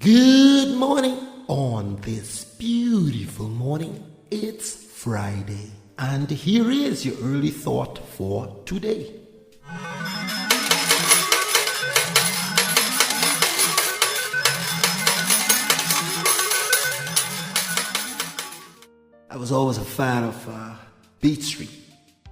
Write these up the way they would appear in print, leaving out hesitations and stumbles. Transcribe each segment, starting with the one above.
Good morning on this beautiful morning. It's Friday, and here is your early thought for today. I was always a fan of Beat Street.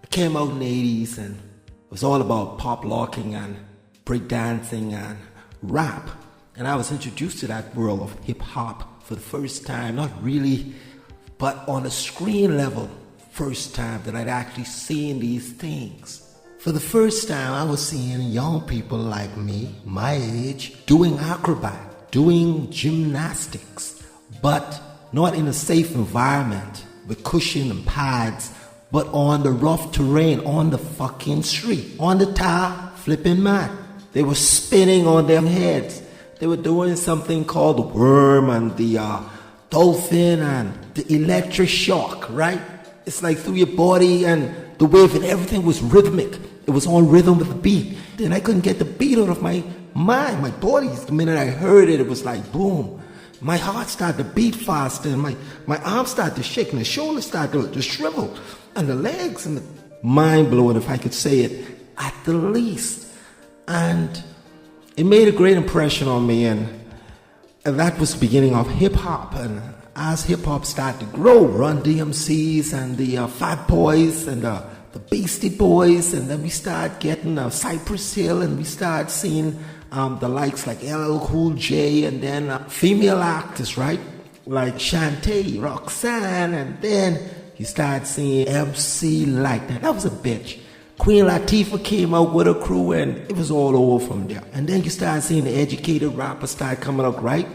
It came out in the 80s and it was all about pop locking and breakdancing and rap. And I was introduced to that world of hip-hop for the first time, not really, but on a screen level, first time that I'd actually seen these things. For the first time, I was seeing young people like me, my age, doing acrobat, doing gymnastics, but not in a safe environment with cushion and pads, but on the rough terrain, on the fucking street, on the tire, flipping mat. They were spinning on their heads. They were doing something called the worm and the dolphin and the electric shock, right? It's like through your body and the wave, and everything was rhythmic. It was on rhythm with the beat. Then I couldn't get the beat out of my mind, my body. The minute I heard it, it was like boom. My heart started to beat faster, and my arms started to shake, and the shoulders started to shrivel, and the legs, and the mind-blowing, if I could say it, at the least. And it made a great impression on me, and that was the beginning of hip-hop. And as hip-hop started to grow, Run DMCs and the Fat Boys and the Beastie Boys, and then we started getting Cypress Hill, and we started seeing the likes like LL Cool J, and then female actors, right? Like Shantae, Roxanne, and then you start seeing MC Lyte. Now, that was a bitch. Queen Latifah came out with her crew, and it was all over from there. And then you start seeing the educated rappers start coming up, right?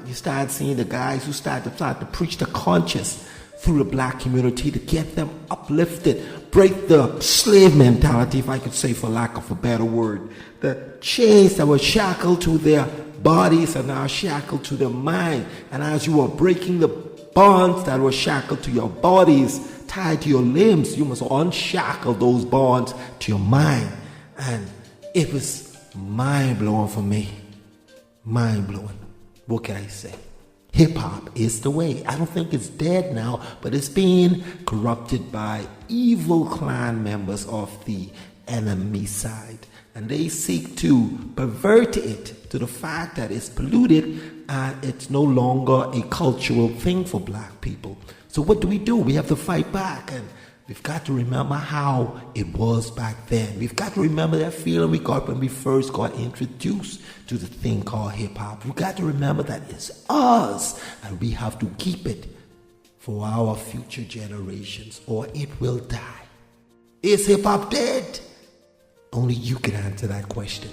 You start seeing the guys who start to preach the conscience through the black community to get them uplifted, break the slave mentality, if I could say, for lack of a better word. The chains that were shackled to their bodies are now shackled to their mind. And as you are breaking the bonds that were shackled to your bodies, tied to your limbs, you must unshackle those bonds to your mind. And it was mind-blowing for me. Mind-blowing. What can I say? Hip-hop is the way. I don't think it's dead now, but it's being corrupted by evil clan members of the enemy side. And they seek to pervert it to the fact that it's polluted and it's no longer a cultural thing for black people. So what do? We have to fight back, and we've got to remember how it was back then. We've got to remember that feeling we got when we first got introduced to the thing called hip-hop. We've got to remember that it's us, and we have to keep it for our future generations, or it will die. Is hip-hop dead? Only you can answer that question.